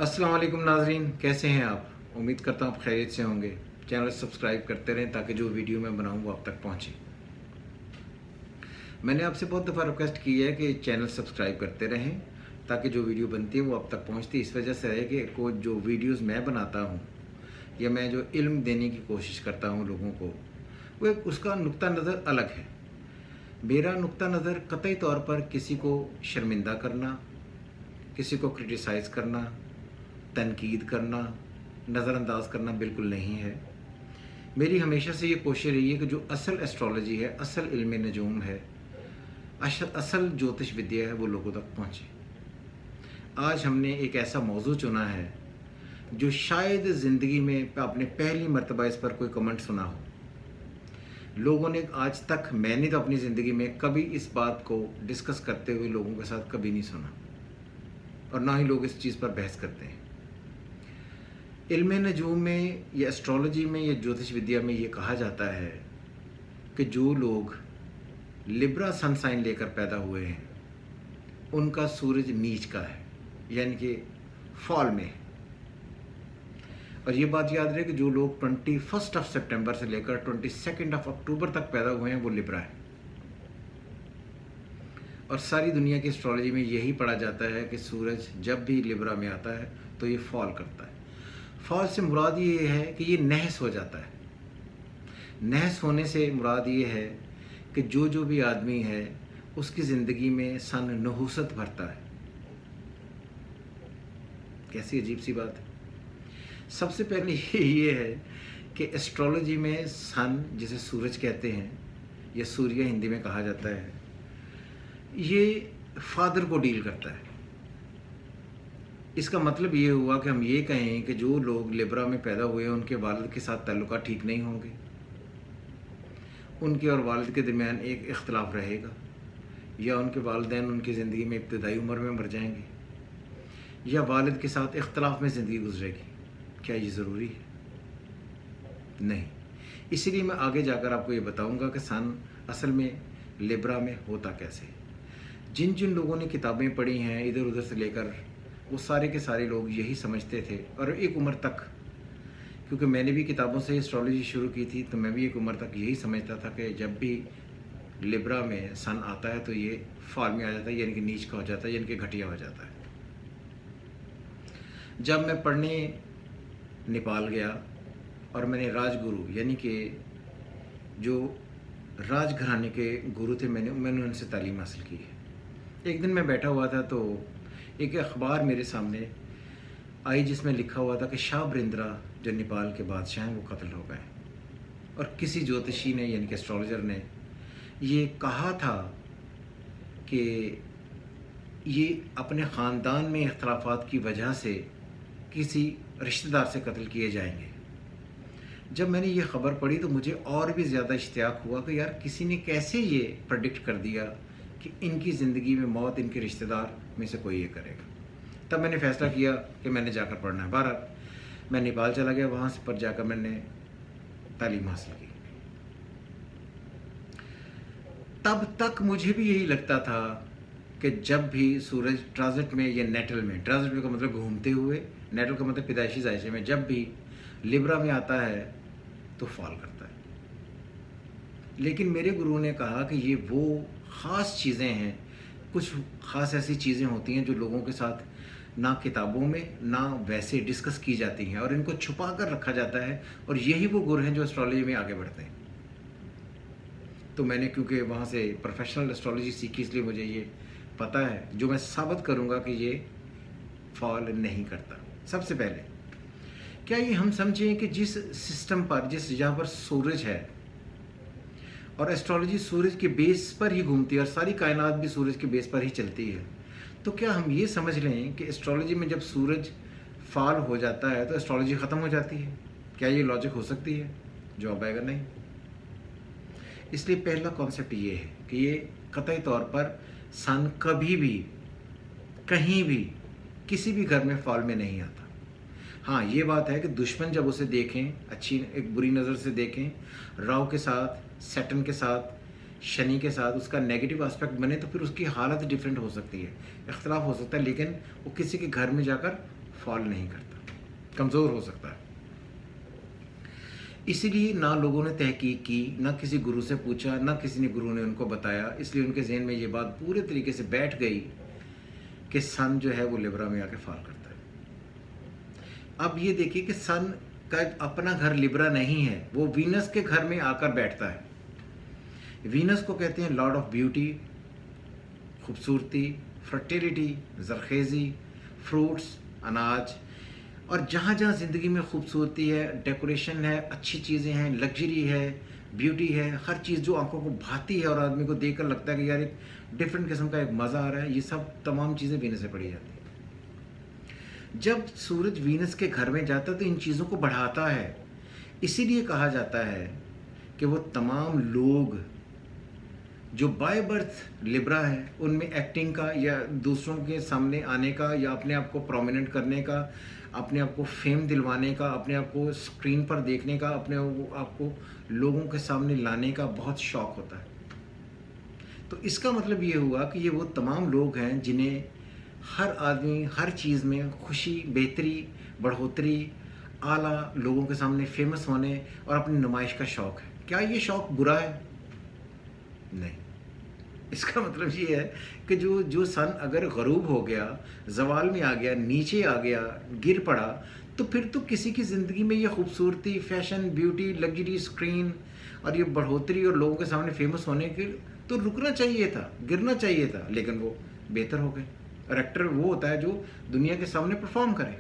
अस्सलाम वालेकुम नाजरीन, कैसे हैं आप? उम्मीद करता हूँ आप खैरियत से होंगे। चैनल सब्सक्राइब करते रहें ताकि जो वीडियो मैं बनाऊँ वो आप तक पहुँचे। मैंने आपसे बहुत दफ़ा रिक्वेस्ट की है कि चैनल सब्सक्राइब करते रहें ताकि जो वीडियो बनती है वो आप तक पहुँचती है। इस वजह से है कि जो वीडियोज़ मैं बनाता हूँ या मैं जो इल्म देने की कोशिश करता हूँ लोगों को, वो एक उसका नुक्ता नज़र अलग है। मेरा नुक्ता नज़र कतई तौर पर किसी को शर्मिंदा करना, किसी को क्रिटिसाइज़ करना, तनकीद करना, नज़रअंदाज करना बिल्कुल नहीं है। मेरी हमेशा से ये कोशिश रही है कि जो असल एस्ट्रोलॉजी है, असल इल्म नजूम है, असल ज्योतिष विद्या है, वो लोगों तक पहुँचे। आज हमने एक ऐसा मौजू चुना है जो शायद ज़िंदगी में आपने पहली मर्तबा इस पर कोई कमेंट सुना हो। लोगों ने आज तक, मैंने तो अपनी ज़िंदगी में कभी इस बात को डिस्कस करते हुए लोगों के साथ कभी नहीं सुना, और ना ही लोग इस चीज़ पर बहस करते हैं। इल्म नजूम में या एस्ट्रोलॉजी में या ज्योतिष विद्या में ये कहा जाता है कि जो लोग लिब्रा सन साइन लेकर पैदा हुए हैं उनका सूरज नीच का है, यानी कि फॉल में है। और ये बात याद रहे कि जो लोग 21 सितंबर से लेकर 22 अक्टूबर तक पैदा हुए हैं वो लिब्रा है। और सारी दुनिया की एस्ट्रोलॉजी में यही पढ़ा जाता है कि सूरज जब भी लिब्रा में आता है तो ये फॉल करता है। फॉल से मुराद ये है कि ये नहस हो जाता है। नहस होने से मुराद ये है कि जो भी आदमी है उसकी ज़िंदगी में सन नहूसत भरता है। कैसी अजीब सी बात है। सबसे पहले ये है कि एस्ट्रोलॉजी में सन, जिसे सूरज कहते हैं या सूर्य हिंदी में कहा जाता है, ये फादर को डील करता है। इसका मतलब ये हुआ कि हम ये कहें कि जो लोग लिब्रा में पैदा हुए हैं उनके वालिद के साथ ताल्लुकात ठीक नहीं होंगे, उनके और वालिद के दरमियान एक इख्तलाफ रहेगा, या उनके वालिदैन उनकी ज़िंदगी में इब्तदाई उम्र में मर जाएंगे, या वालिद के साथ इख्तलाफ में ज़िंदगी गुजरेगी। क्या ये ज़रूरी है? नहीं। इसीलिए मैं आगे जाकर आपको ये बताऊंगा कि सन असल में लिब्रा में होता कैसे। जिन जिन लोगों ने किताबें पढ़ी हैं इधर उधर से लेकर, वो सारे के सारे लोग यही समझते थे, और एक उम्र तक, क्योंकि मैंने भी किताबों से एस्ट्रोलॉजी शुरू की थी, तो मैं भी एक उम्र तक यही समझता था कि जब भी लिब्रा में सन आता है तो ये फॉल में आ जाता है, यानी कि नीच का हो जाता है, यानी कि घटिया हो जाता है। जब मैं पढ़ने नेपाल गया और मैंने राजगुरु, यानी कि जो राजघराने के गुरु थे, मैंने उनसे तालीम हासिल की है। एक दिन मैं बैठा हुआ था तो एक अखबार मेरे सामने आई जिसमें लिखा हुआ था कि शाह बरिंद्रा जो नेपाल के बादशाह हैं वो कत्ल हो गए, और किसी ज्योतिषी ने, यानी कि एस्ट्रोलॉजर ने, ये कहा था कि ये अपने ख़ानदान में इख्तलाफात की वजह से किसी रिश्तेदार से कत्ल किए जाएंगे। जब मैंने ये ख़बर पढ़ी तो मुझे और भी ज़्यादा इश्तियाक हुआ कि यार किसी ने कैसे ये प्रेडिक्ट कर दिया कि इनकी ज़िंदगी में मौत इनके रिश्तेदार में से कोई ये करेगा। तब मैंने फ़ैसला किया कि मैंने जाकर पढ़ना है। बहरहाल मैं नेपाल चला गया, वहाँ से पर जाकर मैंने तालीम हासिल की। तब तक मुझे भी यही लगता था कि जब भी सूरज ट्रांजिट में या नेटल में, ट्रांजिट में का मतलब घूमते हुए, नेटल का मतलब पैदाइशी जायशे में, जब भी लिब्रा में आता है तो फॉल करता है। लेकिन मेरे गुरु ने कहा कि ये वो ख़ास चीज़ें हैं, कुछ ख़ास ऐसी चीज़ें होती हैं जो लोगों के साथ ना किताबों में ना वैसे डिस्कस की जाती हैं, और इनको छुपा कर रखा जाता है, और यही वो गुरु हैं जो एस्ट्रोलॉजी में आगे बढ़ते हैं। तो मैंने, क्योंकि वहाँ से प्रोफेशनल एस्ट्रोलॉजी सीखी, इसलिए मुझे ये पता है, जो मैं साबित करूँगा कि ये फॉल नहीं करता। सबसे पहले क्या ये हम समझें कि जिस सिस्टम पर, जहाँ पर सूरज है, और एस्ट्रोलॉजी सूरज के बेस पर ही घूमती है, और सारी कायनात भी सूरज के बेस पर ही चलती है, तो क्या हम ये समझ लें कि एस्ट्रोलॉजी में जब सूरज फॉल हो जाता है तो एस्ट्रोलॉजी ख़त्म हो जाती है? क्या ये लॉजिक हो सकती है? जवाब आएगा नहीं। इसलिए पहला कॉन्सेप्ट ये है कि ये कतई तौर पर सन कभी भी, कहीं भी, किसी भी घर में फॉल में नहीं आता। हाँ, ये बात है कि दुश्मन जब उसे देखें, अच्छी एक बुरी नज़र से देखें, राहु के साथ, सैटर्न के साथ, शनि के साथ उसका नेगेटिव एस्पेक्ट बने, तो फिर उसकी हालत डिफरेंट हो सकती है, इख्तलाफ हो सकता है, लेकिन वो किसी के घर में जाकर फॉल नहीं करता, कमज़ोर हो सकता है। इसीलिए ना लोगों ने तहकीक की, ना किसी गुरु से पूछा, ना किसी ने गुरु ने उनको बताया, इसलिए उनके जहन में ये बात पूरे तरीके से बैठ गई कि सन जो है वो लिब्रा में आके फॉल करता है। अब ये देखिए कि सन का अपना घर लिब्रा नहीं है, वो वीनस के घर में आकर बैठता है। वीनस को कहते हैं लॉर्ड ऑफ ब्यूटी, खूबसूरती, फर्टिलिटी, जरखेज़ी, फ्रूट्स, अनाज, और जहाँ जहाँ ज़िंदगी में खूबसूरती है, डेकोरेशन है, अच्छी चीज़ें हैं, लग्जरी है, ब्यूटी है, हर चीज़ जो आंखों को भाती है और आदमी को देखकर लगता है कि यार एक डिफरेंट किस्म का एक मज़ा आ रहा है, ये सब तमाम चीज़ें वीनस से पड़ी जाती हैं। जब सूरज वीनस के घर में जाता है तो इन चीज़ों को बढ़ाता है। इसीलिए कहा जाता है कि वो तमाम लोग जो बाय बर्थ लिब्रा है, उनमें एक्टिंग का या दूसरों के सामने आने का या अपने आप को प्रोमिनेंट करने का, अपने आप को फेम दिलवाने का, अपने आप को स्क्रीन पर देखने का, अपने आप को लोगों के सामने लाने का बहुत शौक़ होता है। तो इसका मतलब ये हुआ कि ये वो तमाम लोग हैं जिन्हें हर आदमी हर चीज़ में खुशी, बेहतरी, बढ़ोतरी, आला, लोगों के सामने फेमस होने और अपनी नुमाइश का शौक़ है। क्या ये शौक़ बुरा है? नहीं। इसका मतलब ये है कि जो सन अगर गरूब हो गया, ज़वाल में आ गया, नीचे आ गया, गिर पड़ा, तो फिर तो किसी की ज़िंदगी में ये खूबसूरती, फैशन, ब्यूटी, लग्जरी, स्क्रीन और ये बढ़ोतरी और लोगों के सामने फेमस होने के तो रुकना चाहिए था, गिरना चाहिए था, लेकिन वो बेहतर हो गए। और एक्टर वो होता है जो दुनिया के सामने परफॉर्म करे।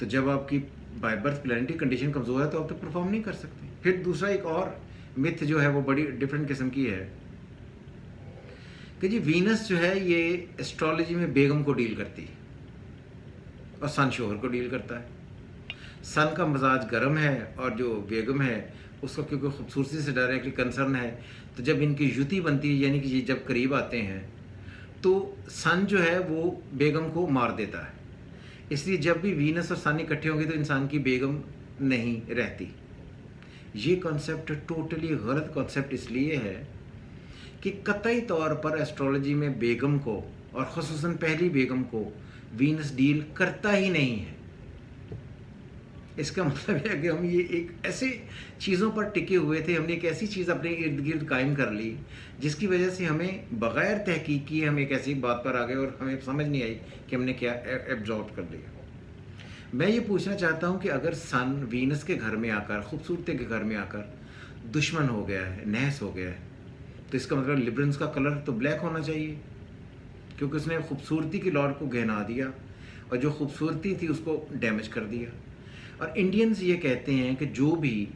तो जब आपकी बाय बर्थ प्लानिटरी कंडीशन कमज़ोर है तो आप तो परफॉर्म नहीं कर सकते। फिर दूसरा एक और मिथ जो है वो बड़ी डिफरेंट किस्म की है कि जी वीनस जो है ये एस्ट्रोलॉजी में बेगम को डील करती है और सन शोहर को डील करता है। सन का मजाज गर्म है और जो बेगम है उसको क्योंकि खूबसूरती से डायरेक्टली कंसर्न है, तो जब इनकी युति बनती है यानी कि ये जब करीब आते हैं तो सन जो है वो बेगम को मार देता है। इसलिए जब भी वीनस और सन इकट्ठे होंगे तो इंसान की बेगम नहीं रहती। ये कॉन्सेप्ट टोटली गलत कॉन्सेप्ट इसलिए है कि कतई तौर पर एस्ट्रोलॉजी में बेगम को और ख़ुसूसन पहली बेगम को वीनस डील करता ही नहीं है। इसका मतलब है कि हम ये एक ऐसे चीज़ों पर टिके हुए थे, हमने एक ऐसी चीज़ अपने इर्द गिर्द कायम कर ली जिसकी वजह से हमें बग़ैर तहकीक किए हम एक ऐसी बात पर आ गए और हमें समझ नहीं आई कि हमने क्या एब्जॉर्ब कर लिया। मैं ये पूछना चाहता हूँ कि अगर सन वीनस के घर में आकर, खूबसूरती के घर में आकर दुश्मन हो गया है, नहस हो गया है, तो इसका मतलब लिब्रंस का कलर तो ब्लैक होना चाहिए, क्योंकि उसने खूबसूरती की लॉर्ड को गहना दिया और जो खूबसूरती थी उसको डैमेज कर दिया। और इंडियंस ये कहते हैं कि जो भी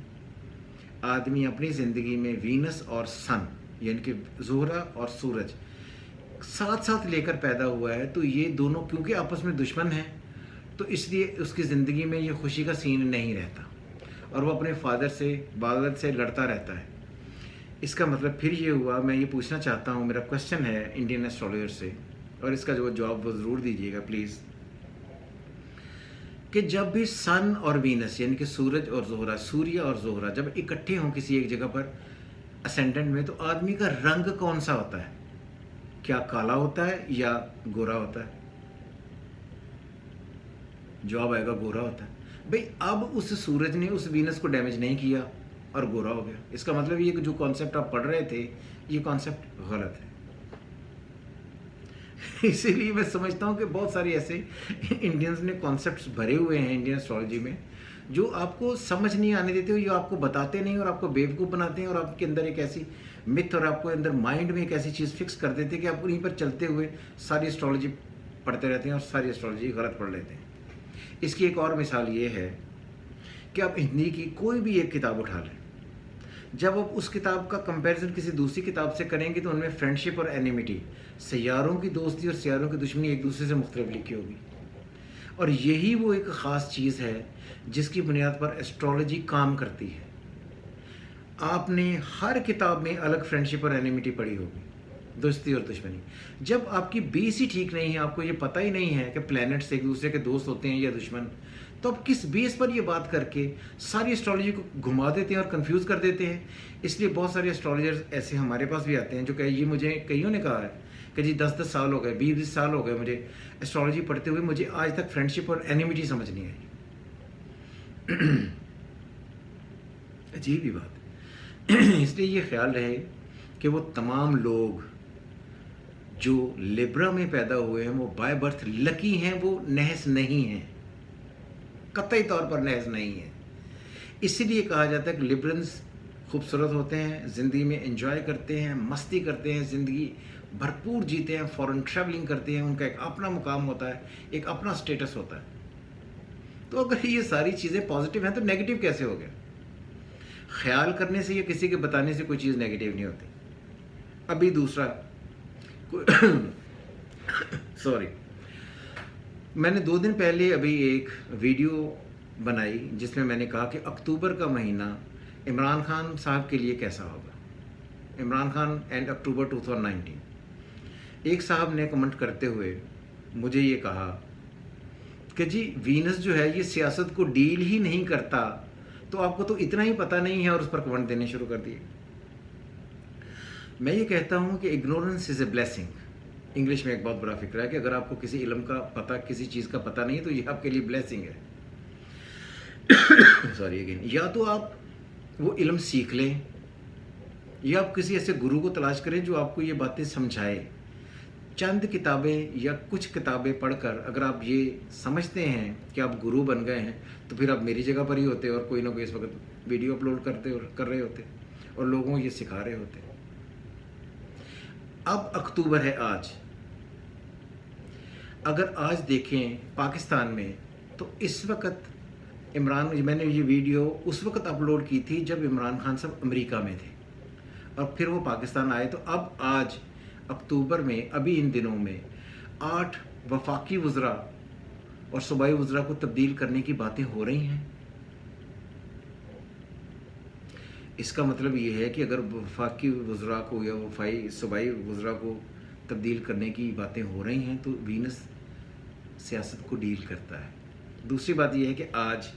आदमी अपनी ज़िंदगी में वीनस और सन यानी कि ज़ोहरा और सूरज साथ साथ लेकर पैदा हुआ है, तो ये दोनों क्योंकि आपस में दुश्मन हैं तो इसलिए उसकी ज़िंदगी में ये खुशी का सीन नहीं रहता और वो अपने फादर से, वालिद से लड़ता रहता है। इसका मतलब फिर ये हुआ, मैं ये पूछना चाहता हूँ, मेरा क्वेश्चन है इंडियन एस्ट्रोलॉजर से, और इसका जो जवाब वो ज़रूर दीजिएगा प्लीज़, कि जब भी सन और वीनस यानी कि सूरज और ज़ोहरा, सूर्य और ज़ोहरा जब इकट्ठे हों किसी एक जगह पर असेंडेंट में, तो आदमी का रंग कौन सा होता है? क्या काला होता है या गोरा होता है? जवाब आएगा गोरा होता है। भाई अब उस सूरज ने उस वीनस को डैमेज नहीं किया और गोरा हो गया। इसका मतलब ये कि जो कॉन्सेप्ट आप पढ़ रहे थे ये कॉन्सेप्ट गलत है। इसीलिए मैं समझता हूँ कि बहुत सारे ऐसे इंडियंस ने कॉन्सेप्ट्स भरे हुए हैं इंडियन एस्ट्रोलॉजी में जो आपको समझ नहीं आने देते हो, ये आपको बताते नहीं और आपको बेवकूफ़ बनाते हैं और आपके अंदर एक ऐसी मिथ और आपको अंदर माइंड में एक ऐसी चीज़ फिक्स कर देते हैं कि आप उन्हीं पर चलते हुए सारी एस्ट्रोलॉजी पढ़ते रहते हैं और सारी एस्ट्रोलॉजी गलत पढ़ लेते हैं। इसकी एक और मिसाल ये है कि आप हिंदी की कोई भी एक किताब उठा लें, जब आप उस किताब का कंपैरिजन किसी दूसरी किताब से करेंगे तो उनमें फ्रेंडशिप और एनिमिटी, सैयारों की दोस्ती और सैयारों की दुश्मनी एक दूसरे से मुख्तलिफ लिखी होगी। और यही वो एक ख़ास चीज़ है जिसकी बुनियाद पर एस्ट्रोलॉजी काम करती है। आपने हर किताब में अलग फ्रेंडशिप और एनिमिटी पढ़ी होगी, दोस्ती और दुश्मनी। जब आपकी बेस ही ठीक नहीं है, आपको ये पता ही नहीं है कि प्लैनेट्स एक दूसरे के दोस्त होते हैं या दुश्मन, तो आप किस बेस पर ये बात करके सारी एस्ट्रोलॉजी को घुमा देते हैं और कंफ्यूज कर देते हैं। इसलिए बहुत सारे एस्ट्रोलॉजर्स ऐसे हमारे पास भी आते हैं जो कहे, ये मुझे कईयों ने कहा है कि जी 10-10 साल हो गए, 20-20 साल हो गए मुझे एस्ट्रोलॉजी पढ़ते हुए, मुझे आज तक फ्रेंडशिप और एनिमिटी समझ नहीं आई। अजीब ही बात। इसलिए ये ख्याल रहे कि वो तमाम लोग जो लिब्रा में पैदा हुए हैं वो बाय बर्थ लकी हैं, वो नहस नहीं हैं, कतई तौर पर नहस नहीं है। इसीलिए कहा जाता है कि लिब्रन्स खूबसूरत होते हैं, ज़िंदगी में एंजॉय करते हैं, मस्ती करते हैं, ज़िंदगी भरपूर जीते हैं, फॉरेन ट्रैवलिंग करते हैं, उनका एक अपना मुकाम होता है, एक अपना स्टेटस होता है। तो अगर ये सारी चीज़ें पॉजिटिव हैं तो नेगेटिव कैसे हो गया? ख्याल करने से या किसी के बताने से कोई चीज़ नेगेटिव नहीं होती। अभी दूसरा सॉरी, मैंने 2 दिन पहले अभी एक वीडियो बनाई जिसमें मैंने कहा कि अक्टूबर का महीना इमरान खान साहब के लिए कैसा होगा। Imran Khan and October 2019। एक साहब ने कमेंट करते हुए मुझे ये कहा कि जी वीनस जो है ये सियासत को डील ही नहीं करता, तो आपको तो इतना ही पता नहीं है, और उस पर कमेंट देने शुरू कर दिए। मैं ये कहता हूँ कि ignorance is a blessing. English में एक बहुत बड़ा फिक्र है कि अगर आपको किसी इल्म का पता, किसी चीज़ का पता नहीं है तो ये आपके लिए ब्लेसिंग है। Sorry again. या तो आप वो इल्म सीख लें या आप किसी ऐसे गुरु को तलाश करें जो आपको ये बातें समझाए। चंद किताबें या कुछ किताबें पढ़कर अगर आप ये समझते हैं कि आप गुरु बन गए हैं तो फिर आप मेरी जगह पर ही होते और कोई ना कोई इस वक्त वीडियो अपलोड कर रहे होते और लोगों को ये सिखा रहे होते। अब अक्टूबर है आज। अगर आज देखें पाकिस्तान में तो इस वक्त मैंने ये वीडियो उस वक्त अपलोड की थी जब इमरान खान साहब अमेरिका में थे और फिर वो पाकिस्तान आए। तो अब आज अक्टूबर में अभी इन दिनों में 8 वफाकी वज़रा और सूबाई वज़रा को तब्दील करने की बातें हो रही हैं। इसका मतलब ये है कि अगर वफाकी वज़रा को या सूबाई वज़रा को तब्दील करने की बातें हो रही हैं तो वीनस सियासत को डील करता है। दूसरी बात यह है कि आज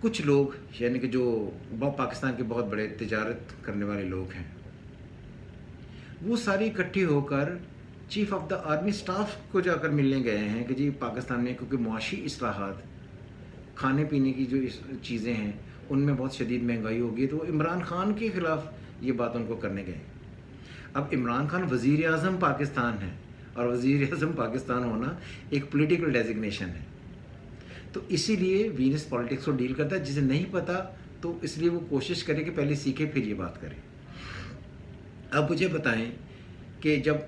कुछ लोग यानी कि जो पाकिस्तान के बहुत बड़े तिजारत करने वाले लोग हैं वो सारे इकट्ठे होकर chief of the army staff को जाकर मिलने गए हैं कि जी पाकिस्तान में क्योंकि मुआशी इस्लाहात, खाने पीने की जो चीज़ें हैं उनमें बहुत शदीद महंगाई होगी, तो इमरान खान के ख़िलाफ़ ये बात उनको करने गए। अब इमरान खान वज़ीर आज़म पाकिस्तान है और वज़ीर आज़म पाकिस्तान होना एक पॉलिटिकल डेजिग्नेशन है, तो इसीलिए वीनस पॉलिटिक्स को डील करता है। जिसे नहीं पता तो इसलिए वो कोशिश करे कि पहले सीखे फिर ये बात करे। अब मुझे बताएं कि जब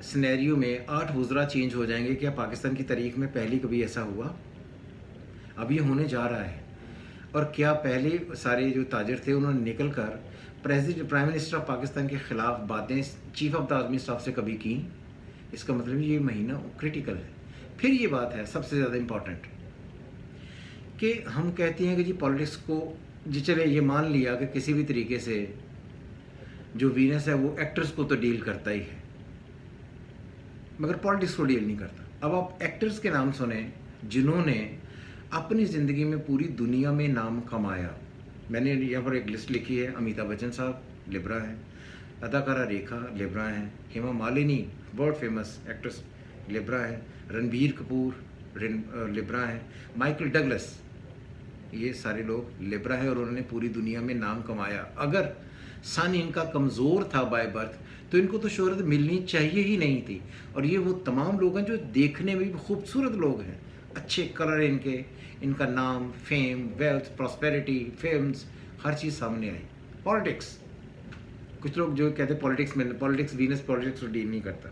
सिनेरियो में 8 वज़रा चेंज हो जाएंगे, क्या पाकिस्तान की तारीख में पहले कभी ऐसा हुआ? अब ये होने जा रहा है। और क्या पहले सारे जो ताजिर थे उन्होंने निकल कर प्राइम मिनिस्टर ऑफ पाकिस्तान के ख़िलाफ़ बातें chief of the army staff से कभी की? इसका मतलब ये महीना क्रिटिकल है। फिर ये बात है सबसे ज़्यादा इम्पॉर्टेंट कि हम कहते हैं कि जी पॉलिटिक्स को जी चले ये मान लिया कि किसी भी तरीके से जो वीनस है वो एक्टर्स को तो डील करता ही है मगर पॉलिटिक्स को डील नहीं करता। अब आप एक्टर्स के नाम सुने जिन्होंने अपनी ज़िंदगी में पूरी दुनिया में नाम कमाया। मैंने यहाँ पर एक लिस्ट लिखी है। अमिताभ बच्चन साहब लिब्रा हैं, अदाकारा रेखा लिब्रा हैं, Hema Malini world famous actress Libra है, रणबीर कपूर लिब्रा हैं, माइकल डगलस, ये सारे लोग लिब्रा है और उन्होंने पूरी दुनिया में नाम कमाया। अगर सन इनका कमज़ोर था बाय बर्थ तो इनको तो शोहरत मिलनी चाहिए ही नहीं थी। और ये वो तमाम लोग हैं जो देखने में भी खूबसूरत लोग हैं, अच्छे कलर इनके, इनका नाम, फेम, वेल्थ, प्रॉस्पेरिटी, फिल्म्स, हर चीज़ सामने आई। पॉलिटिक्स, कुछ लोग जो कहते हैं पॉलिटिक्स वीनस पॉलिटिक्स को डील नहीं करता।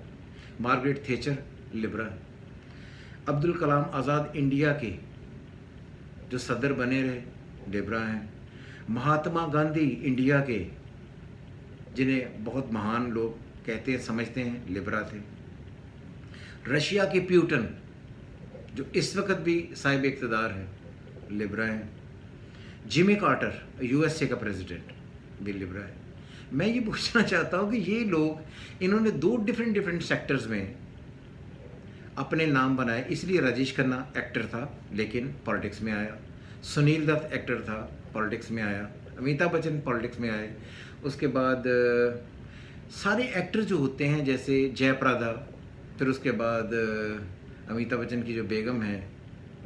Margaret thatched Libra, Abdul Kalam Azad India के जो सदर बने रहे लिब्रा हैं, महात्मा गांधी इंडिया के जिन्हें बहुत महान लोग कहते हैं समझते हैं लिब्रा थे, रशिया के प्यूटन जो इस वक्त भी साहिब इक़्तिदार है लिब्रा हैं, जिमी कार्टर यूएसए का प्रेसिडेंट भी लिब्रा है। मैं ये पूछना चाहता हूँ कि ये लोग इन्होंने 2 डिफरेंट सेक्टर्स में अपने नाम बनाए। इसलिए राजेश खन्ना एक्टर था लेकिन पॉलिटिक्स में आया, सुनील दत्त एक्टर था पॉलिटिक्स में आया, अमिताभ बच्चन पॉलिटिक्स में आए, उसके बाद सारे एक्टर जो होते हैं जैसे जयप्रदा, फिर उसके बाद अमिताभ बच्चन की जो बेगम है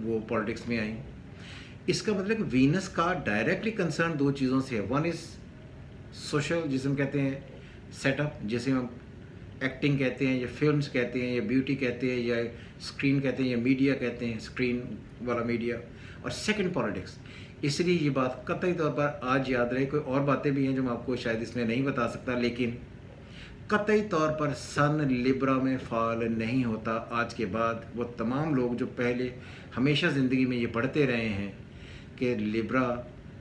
वो पॉलिटिक्स में आई। इसका मतलब कि वीनस का डायरेक्टली कंसर्न दो चीज़ों से है। वन इज़ सोशल, जिसे हम कहते हैं सेटअप, जिसे हम एक्टिंग कहते हैं या फिल्म्स कहते हैं या ब्यूटी कहते हैं या स्क्रीन कहते हैं या मीडिया कहते हैं, स्क्रीन वाला मीडिया। और सेकंड पॉलिटिक्स। इसलिए ये बात कतई तौर पर आज याद रहे। कोई और बातें भी हैं जो मैं आपको शायद इसमें नहीं बता सकता, लेकिन कतई तौर पर सन लिब्रा में फॉल नहीं होता आज के बाद। वो तमाम लोग जो पहले हमेशा ज़िंदगी में ये पढ़ते रहे हैं कि लिब्रा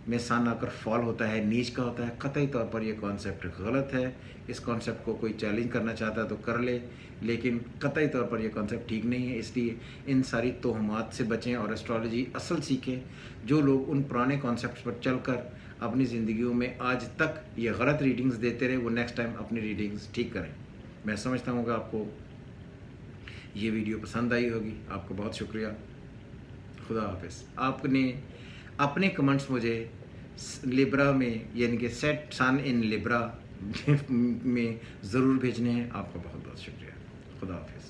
में सन आकर फॉल होता है, नीच का होता है, कतई तौर पर ये कॉन्सेप्ट गलत है। इस कॉन्सेप्ट को कोई चैलेंज करना चाहता है तो कर ले, लेकिन कतई तौर पर यह कॉन्सेप्ट ठीक नहीं है। इसलिए इन सारी तोहमात से बचें और एस्ट्रोलॉजी असल सीखें। जो लोग उन पुराने कॉन्सेप्ट्स पर चलकर अपनी ज़िंदगियों में आज तक ये गलत रीडिंग्स देते रहे, वो नेक्स्ट टाइम अपनी रीडिंग्स ठीक करें। मैं समझता हूँ कि आपको ये वीडियो पसंद आई होगी। आपको बहुत शुक्रिया। खुदा हाफिज़। आपने अपने कमेंट्स मुझे लिब्रा में यानी कि सेट सन इन लिब्रा में ज़रूर भेजने हैं। आपका बहुत बहुत शुक्रिया। खुदा हाफिज़।